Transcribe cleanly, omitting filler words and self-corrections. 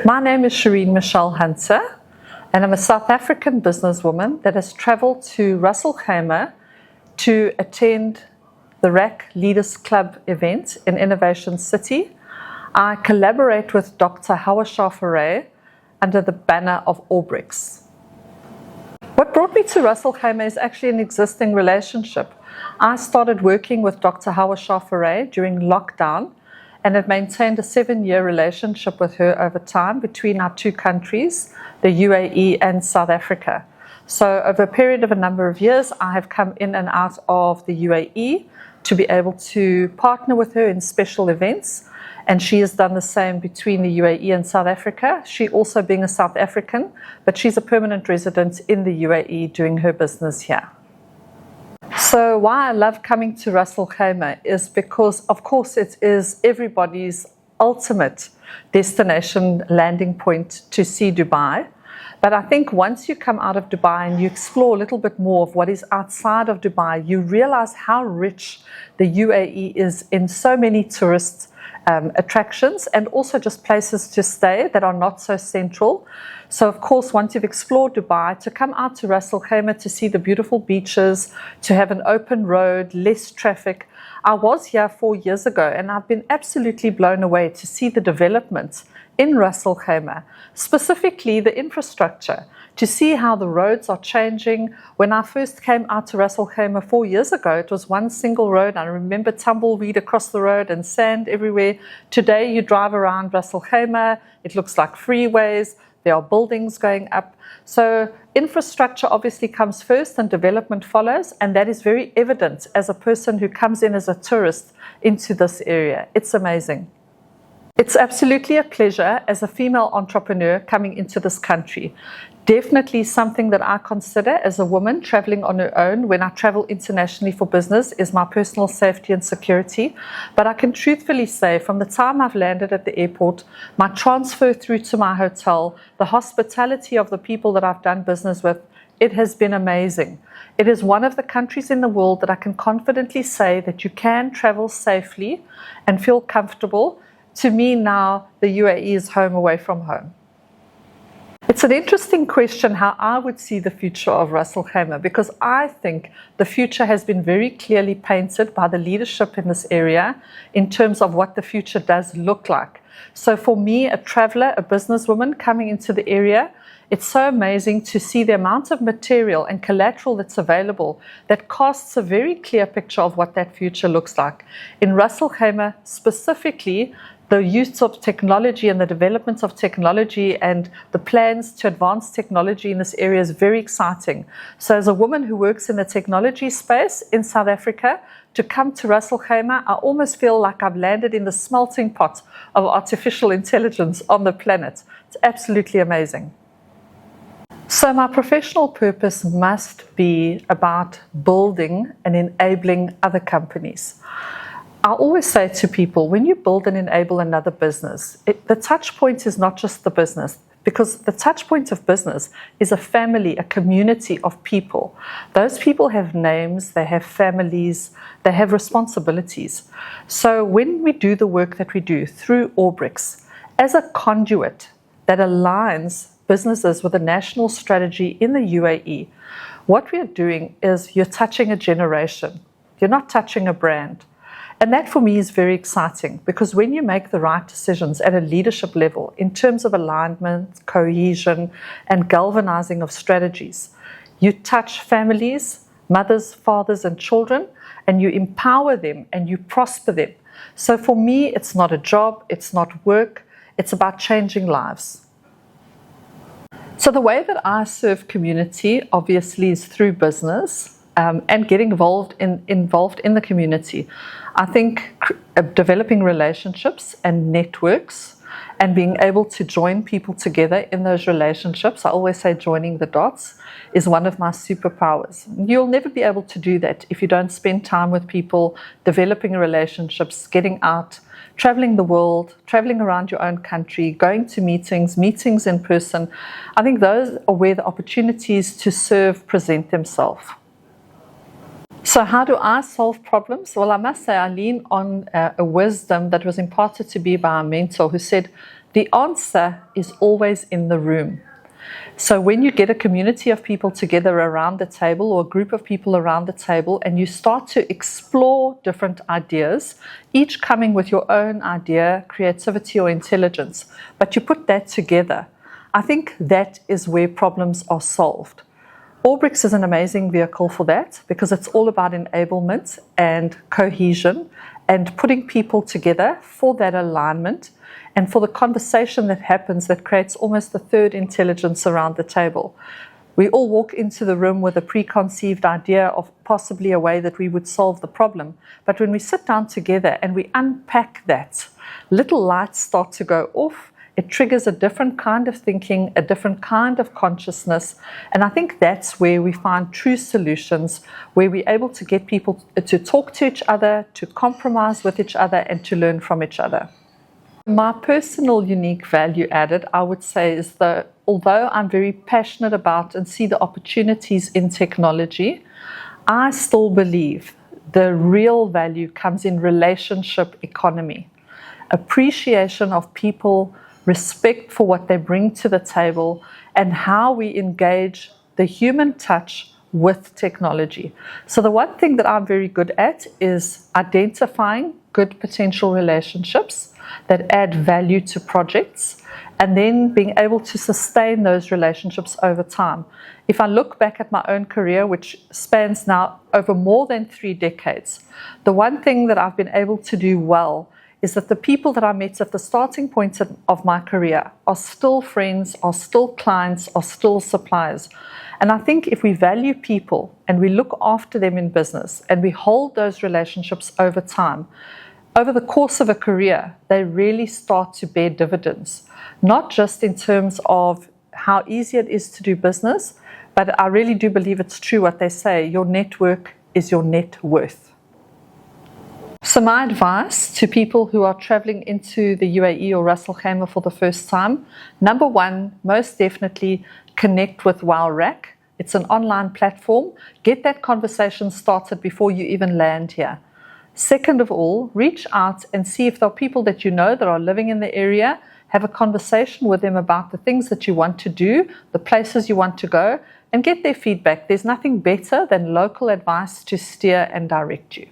My name is Shereen Hunter, and I'm a South African businesswoman that has traveled to Ras Al Khaimah to attend the RAK Leaders Club event in Innovation City. I collaborate with Dr. Hawashah under the banner of Orbrix. What brought me to Ras Al Khaimah is actually an existing relationship. I started working with Dr. Hawashah during lockdown and have maintained a 7-year relationship with her over time between our two countries, the UAE and South Africa. So over a period of a number of years, I have come in and out of the UAE to be able to partner with her in special events, and she has done the same between the UAE and South Africa. She also being a South African, but she's a permanent resident in the UAE doing her business here. So why I love coming to Ras Al Khaimah is because, of course, it is everybody's ultimate destination landing point to see Dubai. But I think once you come out of Dubai and you explore a little bit more of what is outside of Dubai, you realize how rich the UAE is in so many tourist attractions and also just places to stay that are not so central. So of course, once you've explored Dubai, to come out to Ras Al Khaimah to see the beautiful beaches, to have an open road, less traffic. I was here 4 years ago and I've been absolutely blown away to see the development in Ras Al Khaimah, specifically the infrastructure, to see how the roads are changing. When I first came out to Ras Al Khaimah 4 years ago, it was one single road. I remember tumbleweed across the road and sand everywhere. Today you drive around Ras Al Khaimah, it looks like freeways, there are buildings going up. So infrastructure obviously comes first and development follows, and that is very evident as a person who comes in as a tourist into this area. It's amazing. It's absolutely a pleasure as a female entrepreneur coming into this country. Definitely something that I consider as a woman traveling on her own when I travel internationally for business is my personal safety and security. But I can truthfully say from the time I've landed at the airport, my transfer through to my hotel, the hospitality of the people that I've done business with, it has been amazing. It is one of the countries in the world that I can confidently say that you can travel safely and feel comfortable. To me now, the UAE is home away from home. It's an interesting question how I would see the future of Ras Al Khaimah, because I think the future has been very clearly painted by the leadership in this area in terms of what the future does look like. So for me, a traveler, a businesswoman coming into the area, it's so amazing to see the amount of material and collateral that's available that casts a very clear picture of what that future looks like. In Ras Al Khaimah specifically, the use of technology and the development of technology and the plans to advance technology in this area is very exciting. So as a woman who works in the technology space in South Africa, to come to Ras Al Khaimah, I almost feel like I've landed in the smelting pot of artificial intelligence on the planet. It's absolutely amazing. So my professional purpose must be about building and enabling other companies. I always say to people, when you build and enable another business, the touch point is not just the business, because the touch point of business is a family, a community of people. Those people have names, they have families, they have responsibilities. So when we do the work that we do through Orbrix, as a conduit that aligns businesses with a national strategy in the UAE, what we are doing is you're touching a generation. You're not touching a brand. And that for me is very exciting, because when you make the right decisions at a leadership level in terms of alignment, cohesion, and galvanizing of strategies, you touch families, mothers, fathers, and children, and you empower them and you prosper them. So for me, it's not a job, it's not work, it's about changing lives. So the way that I serve community obviously is through business. And getting involved in the community. I think developing relationships and networks and being able to join people together in those relationships, I always say joining the dots, is one of my superpowers. You'll never be able to do that if you don't spend time with people, developing relationships, getting out, traveling the world, traveling around your own country, going to meetings in person. I think those are where the opportunities to serve present themselves. So how do I solve problems? Well, I must say I lean on a wisdom that was imparted to me by a mentor who said, The answer is always in the room. So when you get a community of people together around the table, or a group of people around the table, and you start to explore different ideas, each coming with your own idea, creativity or intelligence, but you put that together, I think that is where problems are solved. Orbrix is an amazing vehicle for that, because it's all about enablement and cohesion and putting people together for that alignment and for the conversation that happens that creates almost the third intelligence around the table. We all walk into the room with a preconceived idea of possibly a way that we would solve the problem. But when we sit down together and we unpack that, little lights start to go off. It triggers a different kind of thinking, a different kind of consciousness. And I think that's where we find true solutions, where we're able to get people to talk to each other, to compromise with each other, and to learn from each other. My personal unique value added, I would say, is that although I'm very passionate about and see the opportunities in technology, I still believe the real value comes in relationship economy. Appreciation of people, respect for what they bring to the table, and how we engage the human touch with technology. So the one thing that I'm very good at is identifying good potential relationships that add value to projects, and then being able to sustain those relationships over time. If I look back at my own career, which spans now over more than 3 decades, the one thing that I've been able to do well is that the people that I met at the starting point of my career are still friends, are still clients, are still suppliers. And I think if we value people and we look after them in business and we hold those relationships over time, over the course of a career, they really start to bear dividends, not just in terms of how easy it is to do business, but I really do believe it's true what they say, your network is your net worth. So my advice to people who are traveling into the UAE or Ras Al Khaimah for the first time, number 1, most definitely connect with RAK. It's an online platform. Get that conversation started before you even land here. Second of all, reach out and see if there are people that you know that are living in the area. Have a conversation with them about the things that you want to do, the places you want to go, and get their feedback. There's nothing better than local advice to steer and direct you.